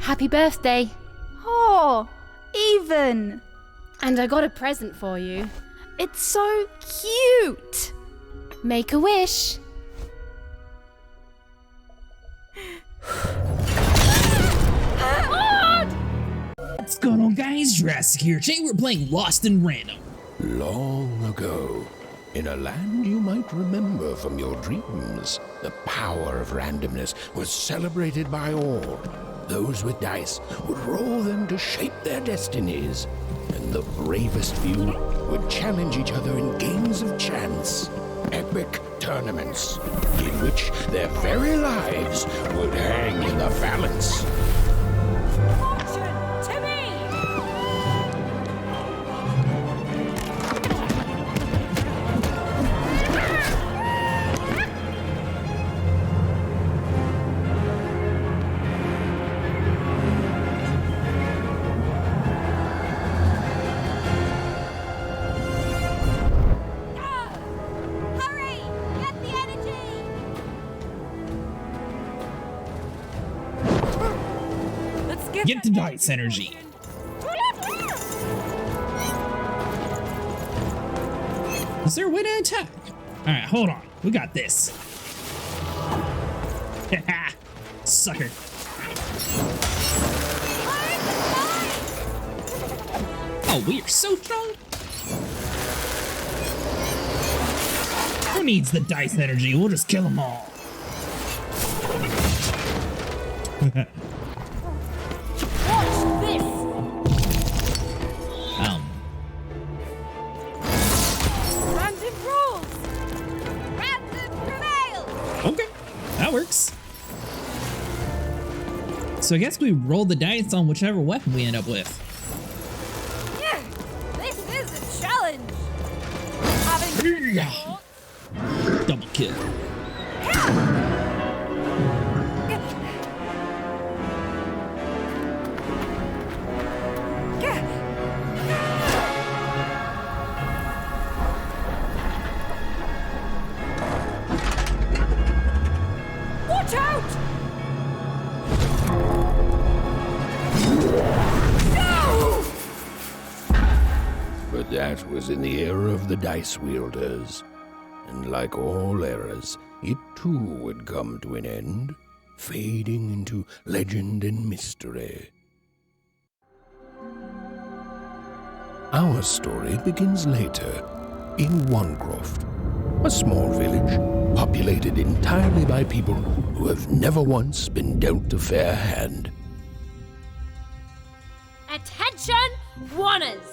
Happy birthday. Oh, Even. And I got a present for you. It's so cute. Make a wish. What's going on, guys? Jurassic here. Today we're playing Lost in Random. Long ago, in a land you might remember from your dreams, the power of randomness was celebrated by all. Those with dice would roll them to shape their destinies, and the bravest few would challenge each other in games of chance, epic tournaments, in which their very lives would hang in the balance. Get the dice energy. Is there a way to attack? Alright, hold on. We got this. Sucker. Oh, we are so strong. Who needs the dice energy? We'll just kill them all. Okay, that works. So I guess we roll the dice on whichever weapon we end up with. Yeah, this is a challenge. Double kill. Watch out! No! But that was in the era of the dice wielders. And like all eras, it too would come to an end, fading into legend and mystery. Our story begins later, in Wanecroft, a small village populated entirely by people who have never once been dealt a fair hand. Attention, oners!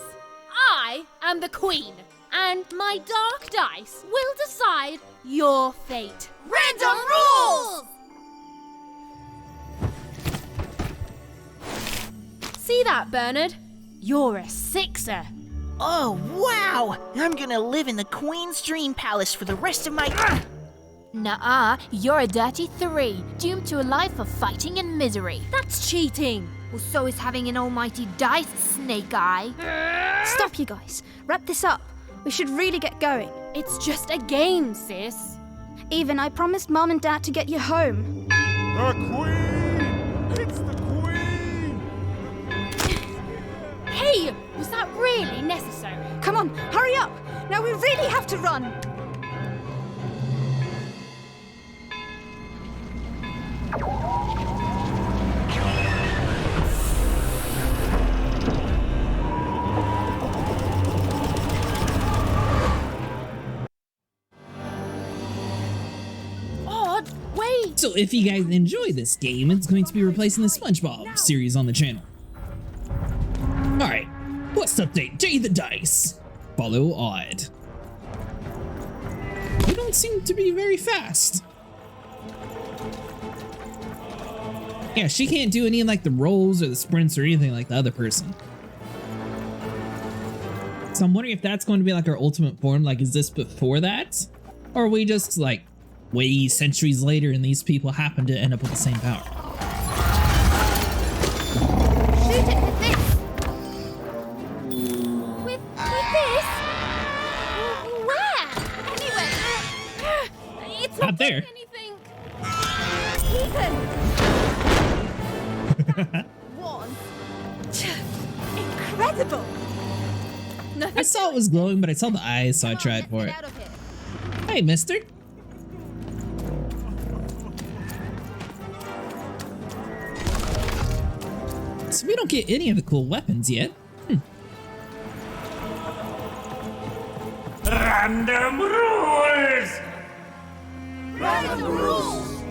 I am the queen, and my dark dice will decide your fate. Random rules! See that, Bernard? You're a sixer. Oh, wow! I'm gonna live in the Queen's Dream Palace for the rest of my... Nuh-uh, you're a dirty 3, doomed to a life of fighting and misery. That's cheating. Well, so is having an almighty dice, Snake Eye. Stop, you guys. Wrap this up. We should really get going. It's just a game, sis. Even, I promised Mom and Dad to get you home. The Queen! It's the Queen! Hey, was that really necessary? Come on, hurry up! Now we really have to run! So if you guys enjoy this game, it's going to be replacing the SpongeBob series on the channel. Alright, let's update Jay the Dice. Follow Odd. You don't seem to be very fast. Yeah, she can't do any like the rolls or the sprints or anything like the other person. So I'm wondering if that's going to be like our ultimate form. Like, is this before that? Or are we just like way centuries later and these people happen to end up with the same power? Shoot it with this! With this? Where? Anyway, it's Not there. anything. Incredible! I saw it was glowing, but I saw the eyes, so I tried for it. Hey, mister. So we don't get any of the cool weapons yet. Random rules! Random rules!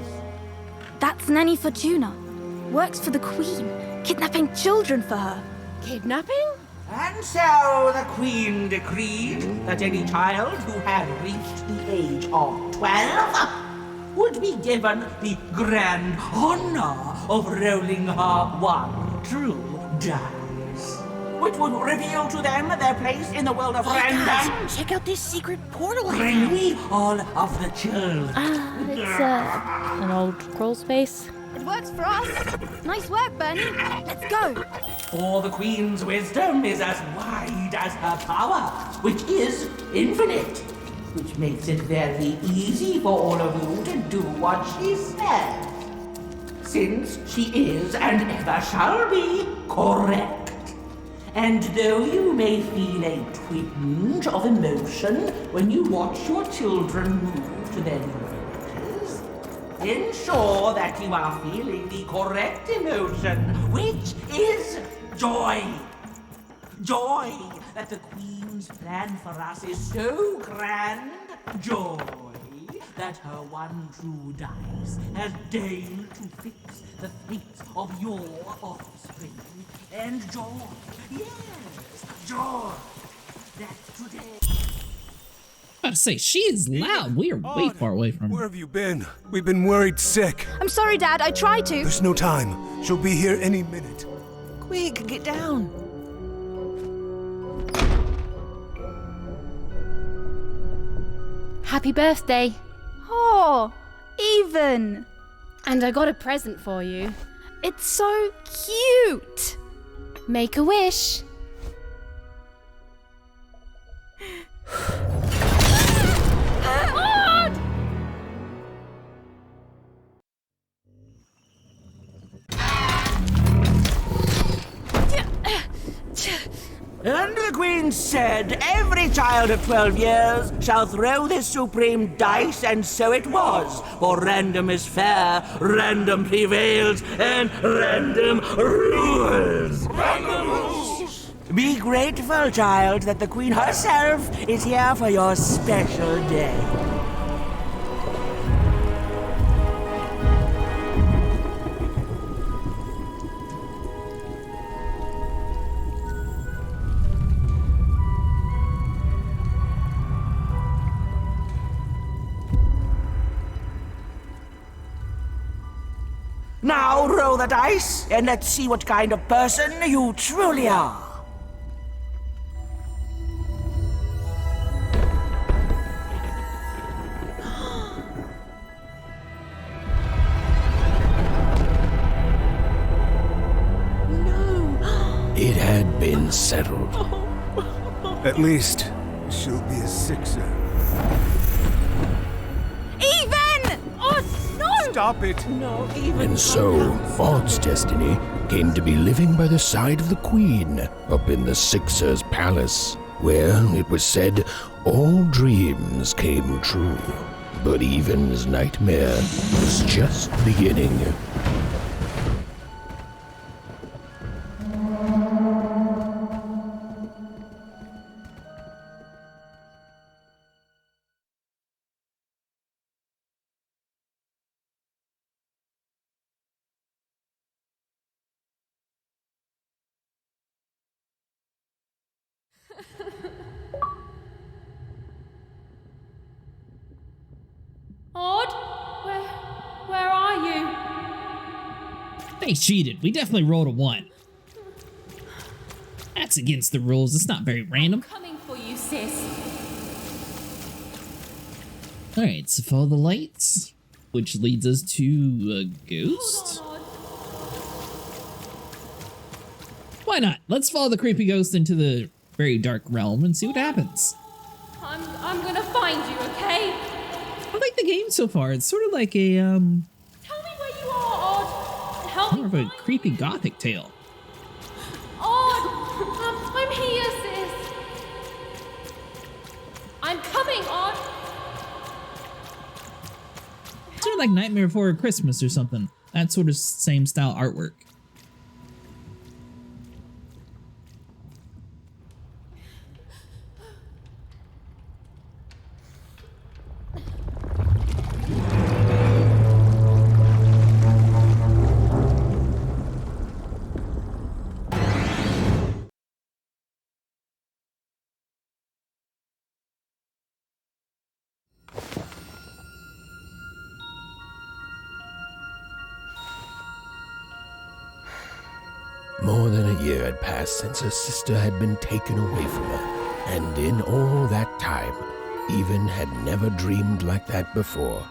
That's Nanny Fortuna. Works for the Queen, kidnapping children for her. Kidnapping? And so the Queen decreed that any child who had reached the age of 12 would be given the grand honor of rolling her one true dice, which would reveal to them their place in the world of random. Guys, check out this secret portal I Bring found. me all of the children. It's an old crawl space. It works for us. Nice work, Bernie. Let's go. For the Queen's wisdom is as wide as her power, which is infinite, which makes it very easy for all of you to do what she says, since she is and ever shall be correct. And though you may feel a twinge of emotion when you watch your children move to their new abilities, ensure that you are feeling the correct emotion, which is joy. Joy that the Queen's plan for us is so grand. Joy that her one true dice has deigned to fix the fates of your offspring. And joy, yes, joy that today... I was about to say, she is loud. We are way far away from Where her. have you been? We've been worried sick. I'm sorry, Dad. I tried to. There's no time. She'll be here any minute. Quick, get down. Happy birthday. Oh, even. And I got a present for you. It's so cute. Make a wish. And the Queen said, every child of 12 years shall throw this supreme dice, and so it was. For random is fair, random prevails, and random rules. Random rules! Be grateful, child, that the Queen herself is here for your special day. Now roll the dice, and let's see what kind of person you truly are. It had been settled. At least, she'll be a sixer. Even! Oh, no! Stop it! And so, Maud's destiny came to be living by the side of the Queen up in the Sixer's palace, where, it was said, all dreams came true. But Even's nightmare was just beginning. Odd? Where are you? They cheated. We definitely rolled a 1. That's against the rules. It's not very random. Coming for you, sis. Alright, so follow the lights, which leads us to a ghost. Hold on, Odd. Why not? Let's follow the creepy ghost into the very dark realm and see what happens. I'm gonna find you, okay? I like the game so far. It's sort of like a, Tell me where you are, Odd. Help more me of a find creepy you. gothic tale. like Nightmare Before Christmas or something. That sort of same style artwork. More than a year had passed since her sister had been taken away from her, and in all that time, Even had never dreamed like that before.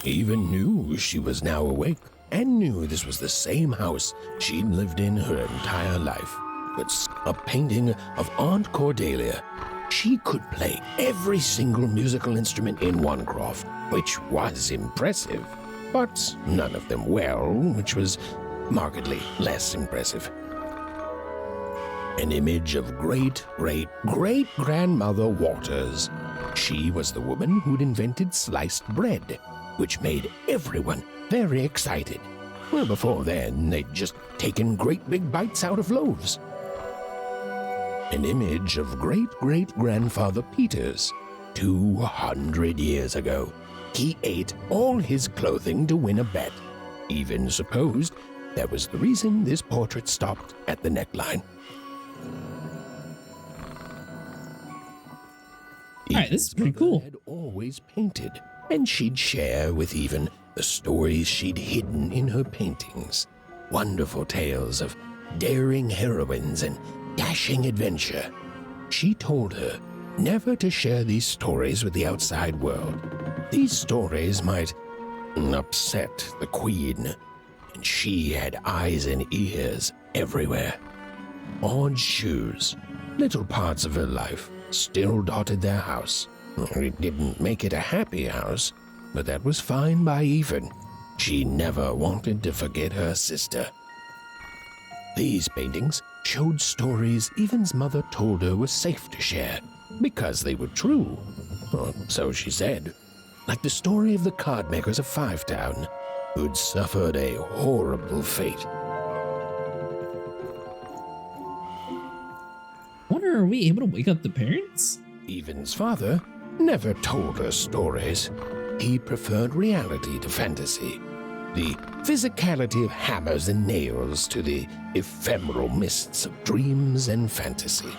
Even knew she was now awake, and knew this was the same house she'd lived in her entire life. But a painting of Aunt Cordelia. She could play every single musical instrument in Wanecroft, which was impressive, but none of them well, which was markedly less impressive. An image of great-great-great-grandmother Waters. She was the woman who'd invented sliced bread, which made everyone very excited. Well, before then, they'd just taken great big bites out of loaves. An image of great-great-grandfather Peters. 200 years ago, he ate all his clothing to win a bet. Even supposed that was the reason this portrait stopped at the neckline. Alright, this is pretty cool. Had always painted, and she'd share with Even the stories she'd hidden in her paintings. Wonderful tales of daring heroines and dashing adventure. She told her never to share these stories with the outside world. These stories might upset the Queen, and she had eyes and ears everywhere. Odd shoes, little parts of her life, still dotted their house. It didn't make it a happy house, but that was fine by Even. She never wanted to forget her sister. These paintings showed stories Even's mother told her were safe to share, because they were true. Or so she said. Like the story of the card makers of Fivetown, who'd suffered a horrible fate. Wonder, are we able to wake up the parents? Even's father never told her stories. He preferred reality to fantasy. The physicality of hammers and nails to the ephemeral mists of dreams and fantasy.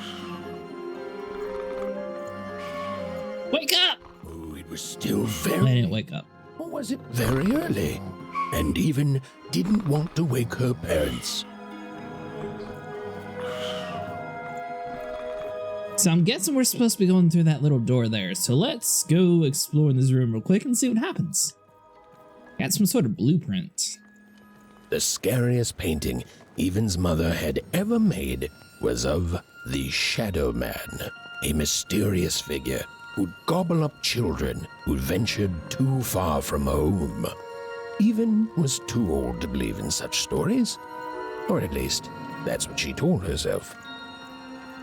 Wake up! Oh, it was still I very... didn't wake up. Or was it very early? And Even didn't want to wake her parents. So I'm guessing we're supposed to be going through that little door there. So let's go explore this room real quick and see what happens. Got some sort of blueprint. The scariest painting Even's mother had ever made was of the Shadow Man, a mysterious figure who'd gobble up children who'd ventured too far from home. Even was too old to believe in such stories, or at least that's what she told herself.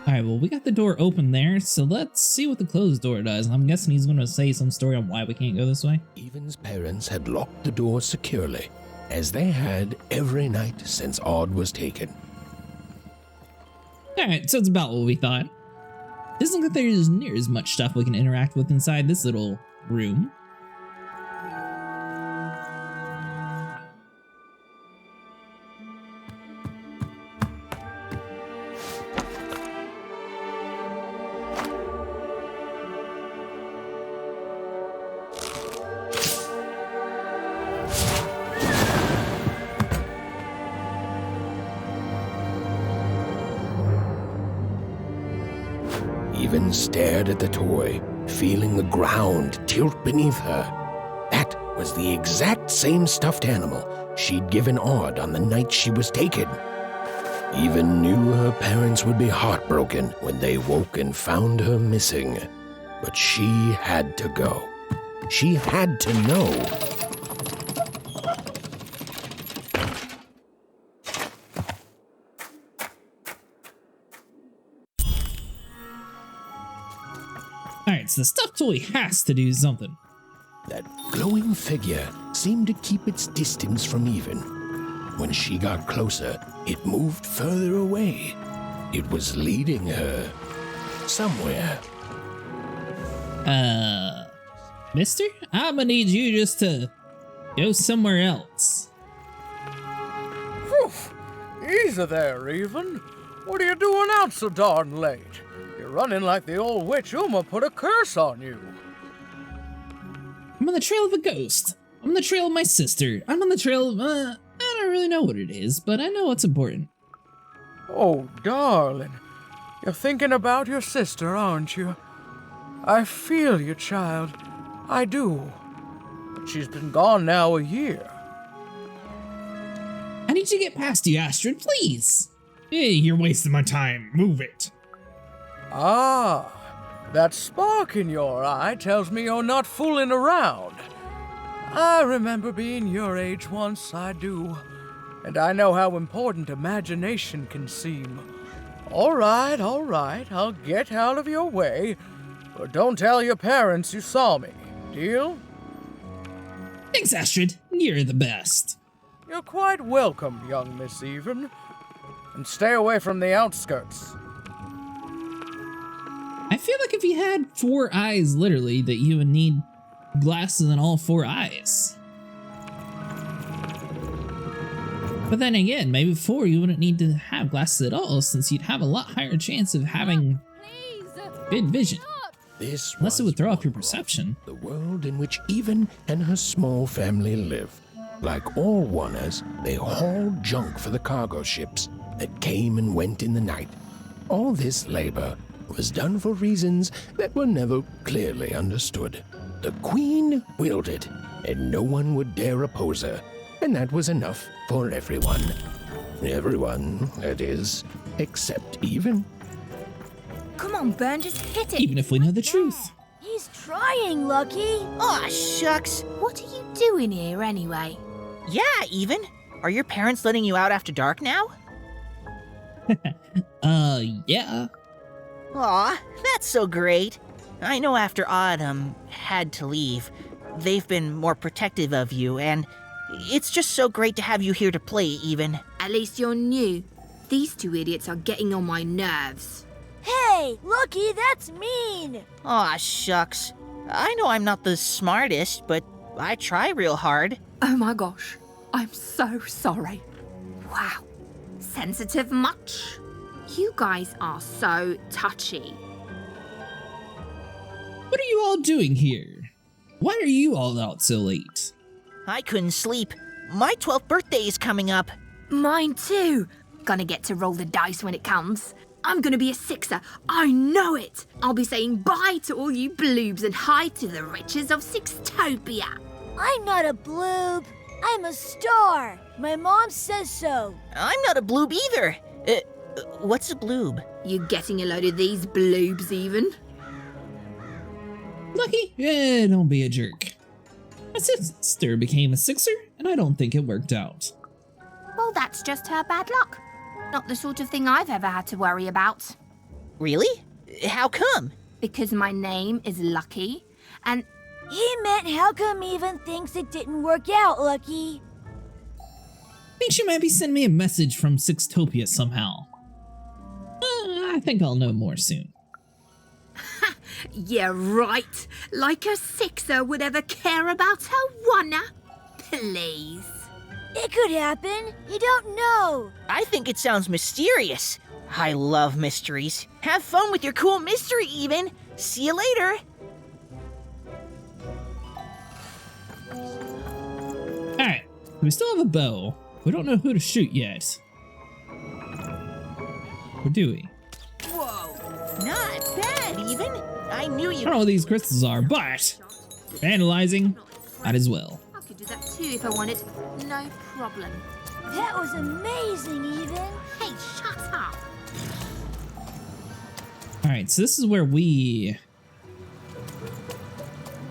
Alright, well, we got the door open there, so let's see what the closed door does. I'm guessing he's going to say some story on why we can't go this way. Even's parents had locked the door securely, as they had every night since Odd was taken. Alright, so it's about what we thought. Doesn't look like there's near as much stuff we can interact with inside this little room. Even stared at the toy, feeling the ground tilt beneath her. That was the exact same stuffed animal she'd given Odd on the night she was taken. Even knew her parents would be heartbroken when they woke and found her missing. But she had to go. She had to know. Alright, so the stuffed toy has to do something. That glowing figure seemed to keep its distance from Even. When she got closer, it moved further away. It was leading her somewhere. Mister? I'm gonna need you just to go somewhere else. Phew! Easy there, Even. What are you doing out so darn late? You're running like the old witch Uma put a curse on you. I'm on the trail of a ghost. I'm on the trail of my sister. I'm on the trail of, I don't really know what it is, but I know what's important. Oh, darling. You're thinking about your sister, aren't you? I feel you, child. I do. But she's been gone now a year. I need you to get past you, Astrid, please. Hey, you're wasting my time. Move it. Ah, that spark in your eye tells me you're not fooling around. I remember being your age once, I do. And I know how important imagination can seem. All right, I'll get out of your way. But don't tell your parents you saw me. Deal? Thanks, Astrid. You're the best. You're quite welcome, young Miss Even. And stay away from the outskirts. I feel like if you had 4 eyes, literally, that you would need glasses in all 4 eyes. But then again, maybe 4 you wouldn't need to have glasses at all, since you'd have a lot higher chance of having good vision. This Unless it would throw off your was perception. the world in which Even and her small family live. Like all oners, they hauled junk for the cargo ships that came and went in the night. All this labor was done for reasons that were never clearly understood. The Queen willed it, and no one would dare oppose her, and that was enough for everyone. Everyone, that is, except Even. Come on, Burn, just hit it. Even if we know the truth. He's trying, Lucky. Aw, shucks. What are you doing here anyway? Yeah, Even. Are your parents letting you out after dark now? Yeah. Aw, that's so great. I know after Autumn had to leave, they've been more protective of you, and it's just so great to have you here to play, Even. At least you're new. These 2 idiots are getting on my nerves. Hey, Lucky, that's mean. Aw, shucks. I know I'm not the smartest, but I try real hard. Oh my gosh, I'm so sorry. Wow, sensitive much? You guys are so touchy. What are you all doing here? Why are you all out so late? I couldn't sleep. My 12th birthday is coming up. Mine too. Gonna get to roll the dice when it comes. I'm gonna be a 6er. I know it. I'll be saying bye to all you bloobs and hi to the riches of Sixtopia. I'm not a bloob. I'm a star. My mom says so. I'm not a bloob either. What's a bloob? You getting a load of these bloobs even? Lucky? Don't be a jerk. My sister became a 6er, and I don't think it worked out. Well, that's just her bad luck. Not the sort of thing I've ever had to worry about. Really? How come? Because my name is Lucky, and He meant how come Even thinks it didn't work out, Lucky? I think she might be sending me a message from Sixtopia somehow. I think I'll know more soon. yeah, right. Like a 6er would ever care about her 1er. Please. It could happen. You don't know. I think it sounds mysterious. I love mysteries. Have fun with your cool mystery, Even. See you later. Alright, we still have a bow. We don't know who to shoot yet. Or do we? Whoa, not bad, Even. I knew I you. don't know what these crystals are, but vandalizing, might as well. I could do that too if I wanted. No problem. That was amazing, Even. Hey, shut up. Alright, so this is where we...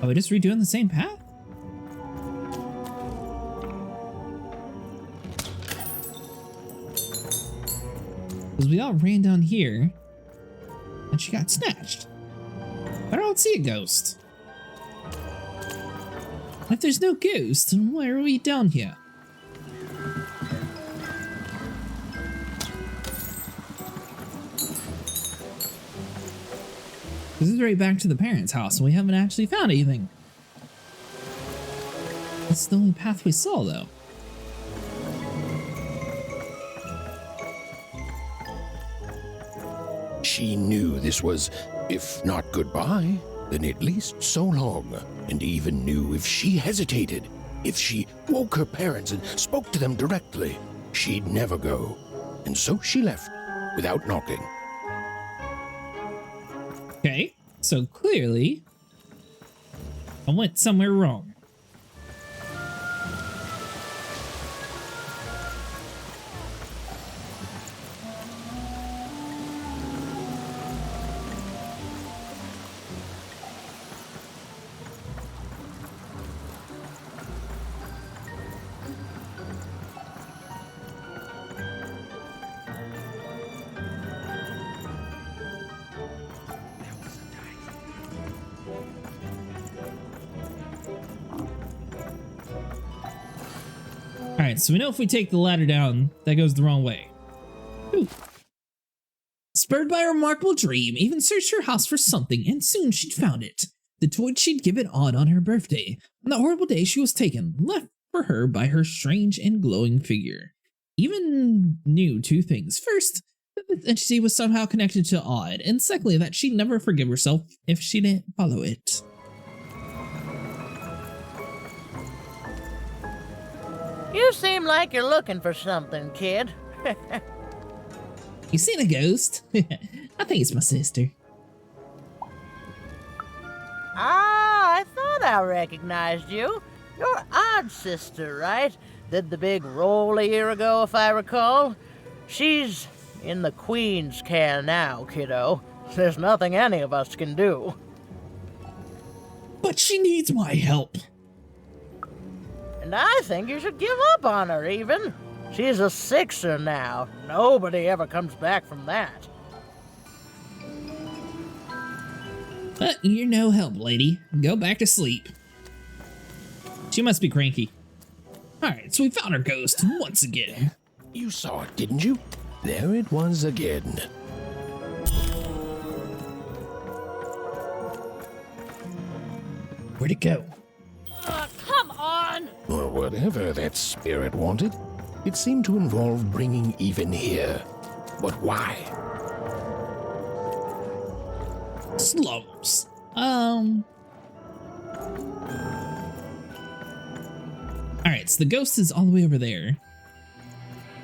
Are we just redoing the same path? Because we all ran down here, and she got snatched. I don't see a ghost. If there's no ghost, then why are we down here? This is right back to the parents' house, and we haven't actually found anything. That's the only path we saw, though. She knew this was, if not goodbye, then at least so long, and even knew if she hesitated, if she woke her parents and spoke to them directly, she'd never go. And so she left, without knocking. Okay, so clearly, I went somewhere wrong. Alright, so we know if we take the ladder down, that goes the wrong way. Ooh. Spurred by a remarkable dream, Even searched her house for something, and soon she'd found it. The toy she'd given Odd on her birthday. On that horrible day she was taken, left for her by her strange and glowing figure. Even knew two things. First, that the entity was somehow connected to Odd, and secondly, that she'd never forgive herself if she didn't follow it. You seem like you're looking for something, kid. You seen a ghost? I think it's my sister. Ah, I thought I recognized you. You're Odd's sister, right? Did the big roll a year ago, if I recall. She's in the Queen's care now, kiddo. There's nothing any of us can do. But she needs my help. And I think you should give up on her, even. She's a sixer now. Nobody ever comes back from that. But you're no help, lady. Go back to sleep. She must be cranky. Alright, so we found our ghost once again. You saw it, didn't you? There it was again. Where'd it go? Come on! Or whatever that spirit wanted. It seemed to involve bringing even here. But why? Slums. Alright, so the ghost is all the way over there.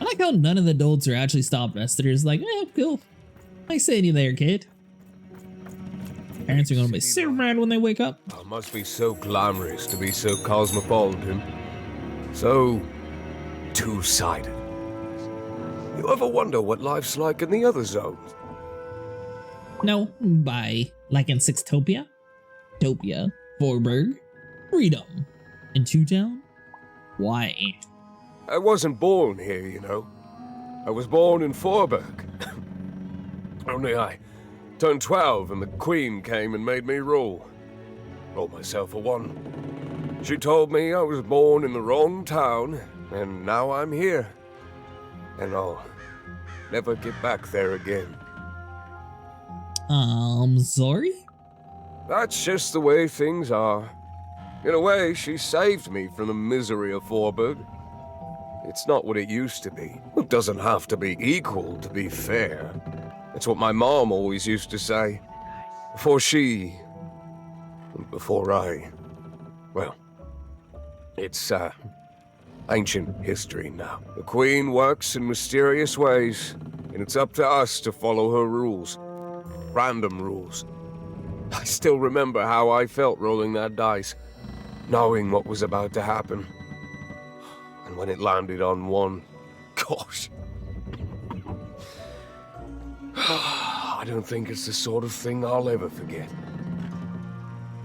I like how none of the adults are actually stopping us. They're just like, cool. Nice seeing you there, kid. Parents are gonna be super mad when they wake up. Oh, must be so glamorous to be so cosmopolitan. So two-sided. You ever wonder what life's like in the other zones? No, by like in Sixtopia, Topia, Vorburg, Freedom, and Two Town. Why? I wasn't born here, you know. I was born in Vorburg. Only I turned 12 and the Queen came and made me rule. Rolled myself for one. She told me I was born in the wrong town, and now I'm here. And I'll never get back there again. Sorry? That's just the way things are. In a way, she saved me from the misery of Vorburg. It's not what it used to be. It doesn't have to be equal to be fair. That's what my mom always used to say. Before she... before I... well, it's, ancient history now. The Queen works in mysterious ways, and it's up to us to follow her rules. Random rules. I still remember how I felt rolling that dice, knowing what was about to happen. And when it landed on one, gosh. I don't think it's the sort of thing I'll ever forget.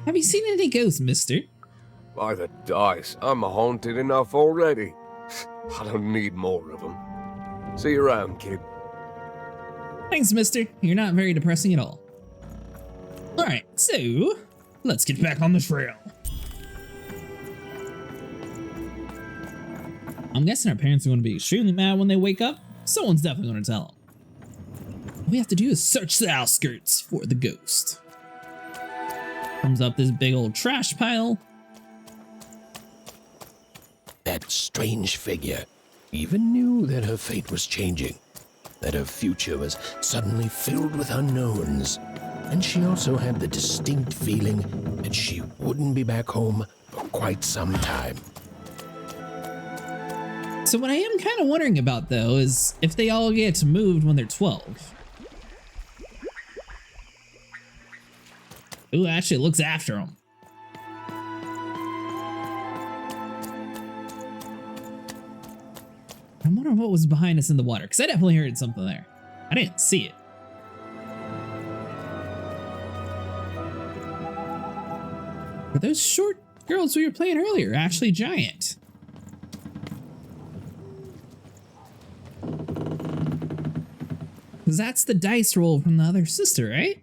Have you seen any ghosts, mister? By the dice, I'm haunted enough already. I don't need more of them. See you around, kid. Thanks, mister. You're not very depressing at all. Alright, so let's get back on the trail. I'm guessing our parents are going to be extremely mad when they wake up. Someone's definitely going to tell them. All we have to do is search the outskirts for the ghost. Comes up this big old trash pile. That strange figure even knew that her fate was changing, that her future was suddenly filled with unknowns, and she also had the distinct feeling that she wouldn't be back home for quite some time. So what I am kind of wondering about, though, is if they all get moved when they're 12. Ooh, actually, it looks after them. I'm wondering what was behind us in the water, because I definitely heard something there. I didn't see it. Were those short girls we were playing earlier actually giant? Because that's the dice roll from the other sister, right?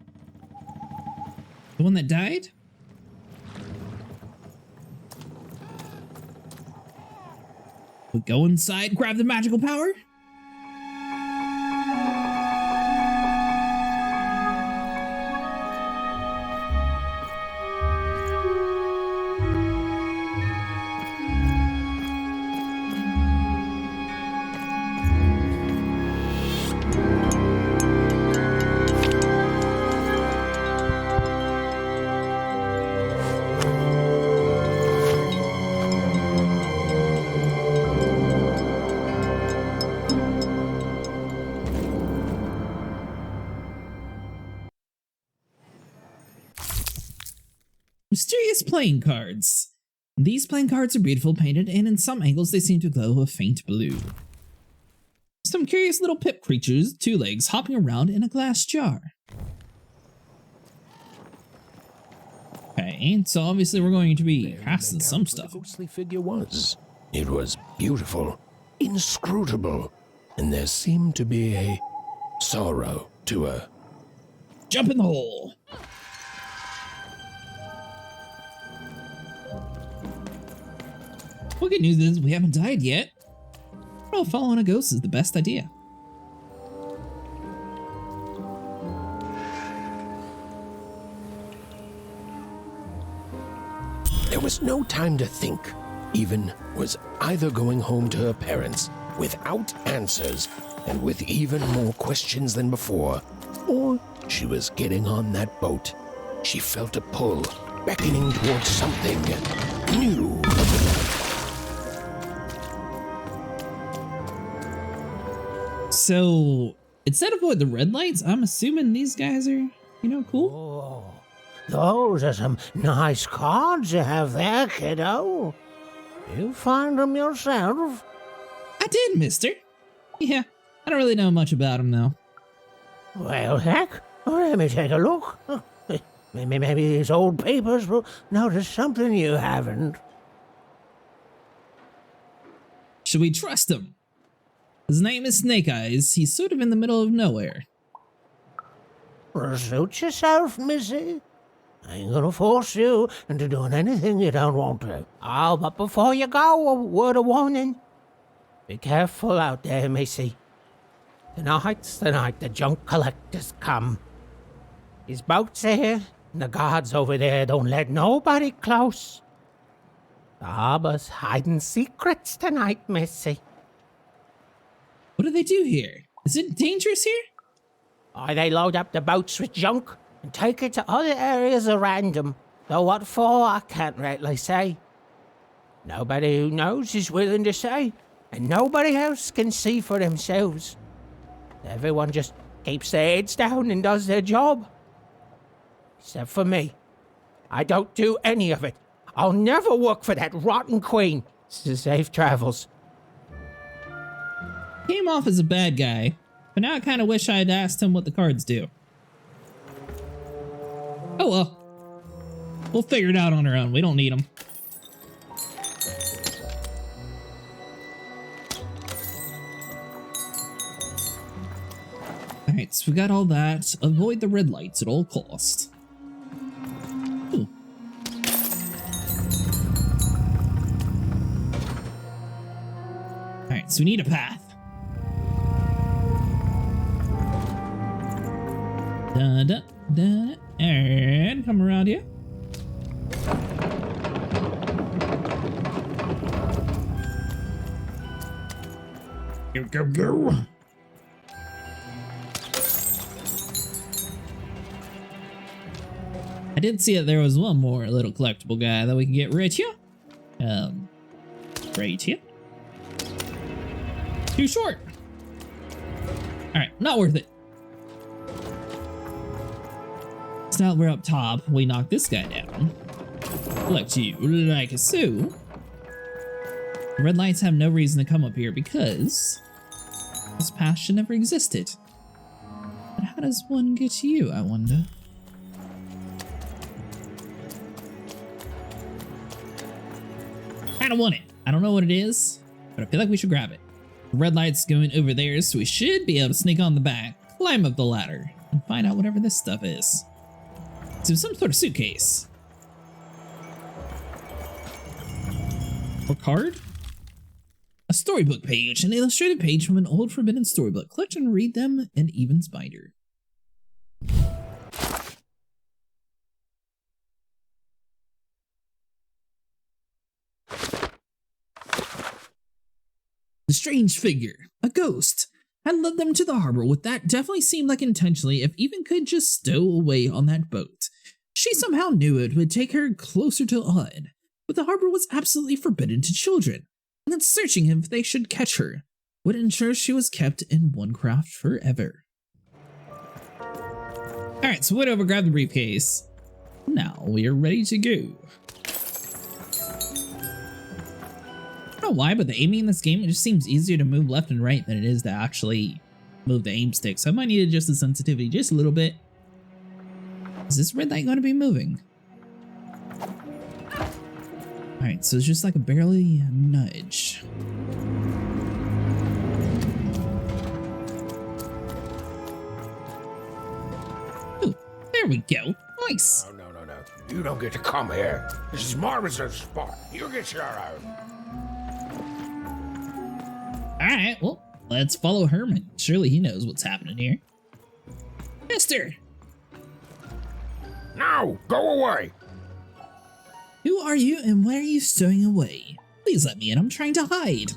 The one that died? We go inside, grab the magical power? Mysterious playing cards. These playing cards are beautiful painted, and in some angles they seem to glow a faint blue. Some curious little pip creatures, 2 legs, hopping around in a glass jar. Okay, so obviously we're going to be casting some stuff. The ghostly figure was. It was beautiful, inscrutable, and there seemed to be a sorrow to her. Jump in the hole. Well, good news is we haven't died yet. Well, following a ghost is the best idea. There was no time to think. Even was either going home to her parents without answers and with even more questions than before, or she was getting on that boat. She felt a pull, beckoning towards something new. So, instead of avoid the red lights, I'm assuming these guys are, cool? Oh, those are some nice cards you have there, kiddo. You find them yourself? I did, mister. Yeah, I don't really know much about them, though. Well, heck, let me take a look. Maybe these old papers will notice something you haven't. Should we trust him? His name is Snake Eyes. He's sort of in the middle of nowhere. Suit yourself, missy. I ain't gonna force you into doing anything you don't want to. Oh, but before you go, a word of warning. Be careful out there, missy. Tonight's the night the junk collectors come. His boat's here, and the guards over there don't let nobody close. The harbor's hiding secrets tonight, missy. What do they do here? Is it dangerous here? Oh, they load up the boats with junk and take it to other areas at random. Though what for, I can't rightly say. Nobody who knows is willing to say, and nobody else can see for themselves. Everyone just keeps their heads down and does their job. Except for me. I don't do any of it. I'll never work for that rotten queen. Safe travels. Came off as a bad guy, but now I kind of wish I had asked him what the cards do. Oh well. We'll figure it out on our own. We don't need them. Alright, so we got all that. Avoid the red lights at all costs. so we need a path. And come around here. Go. I did see that there was one more little collectible guy that we can get right here. Right here. Too short. Alright, not worth it. So now we're up top, we knock this guy down. Collect you like so. The red lights have no reason to come up here because this path should never existed. But how does one get to you, I wonder? I don't want it. I don't know what it is, but I feel like we should grab it. The red light's going over there, so we should be able to sneak on the back, climb up the ladder, and find out whatever this stuff is. So some sort of suitcase. Or card? A storybook page, an illustrated page from an old forbidden storybook. Collect and read them, and even spider. The strange figure, a ghost, had led them to the harbor with that definitely seemed like intentionally if even could just stow away on that boat. She somehow knew it would take her closer to Odd, but the harbor was absolutely forbidden to children, and that searching if they should catch her would ensure she was kept in one craft forever. Alright, so we went over, grabbed the briefcase. Now we are ready to go. I don't know why, but the aiming in this game, it just seems easier to move left and right than it is to actually move the aim stick. So I might need to adjust the sensitivity just a little bit. Is this red light going to be moving? Alright, so it's just like a barely nudge. Ooh, there we go. Nice. No. You don't get to come here. This is my reserve spot. You get your own. Alright, well, let's follow Herman. Surely he knows what's happening here. Mister! Now, go away! Who are you and why are you stowing away? Please let me in, I'm trying to hide.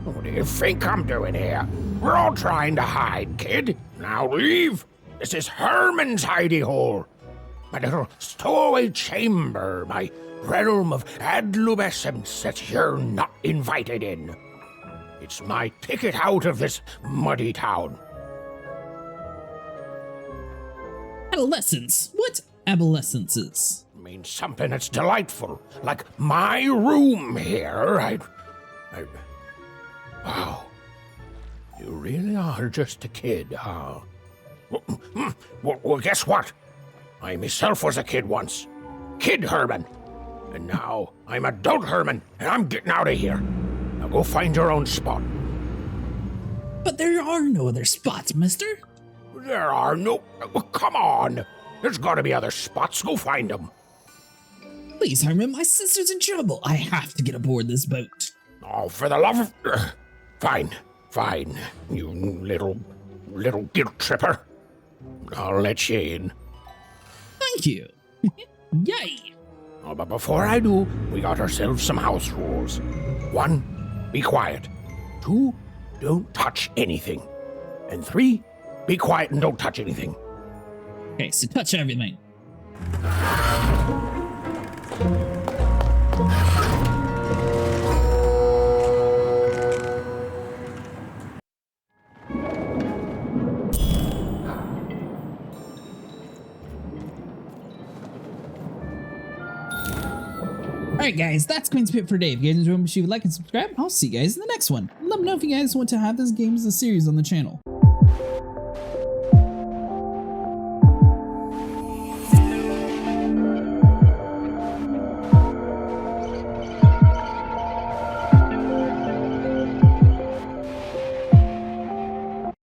What do you think I'm doing here? We're all trying to hide, kid. Now leave! This is Herman's hidey hole. My little stowaway chamber, my realm of adolescence that you're not invited in. It's my ticket out of this muddy town. Adolescence? What adolescences? Means something that's delightful, like my room here. Wow. You really are just a kid, huh? Well, guess what? I myself was a kid once. Kid Herman. And now I'm adult Herman, and I'm getting out of here. Now go find your own spot. But there are no other spots, mister. There are no... Oh, come on. There's gotta be other spots. Go find them. Please, Herman, my sister's in trouble. I have to get aboard this boat. Oh, for the love of... Fine. You little guilt tripper. I'll let you in. Thank you. Yay. Oh, but before I do, we got ourselves some house rules. 1, be quiet. 2, don't touch anything. And 3, be quiet and don't touch anything. Okay, so touch everything. Alright guys, that's Queen's Pit for today. If you guys enjoyed, make sure you like and subscribe. I'll see you guys in the next one. Let me know if you guys want to have this game as a series on the channel.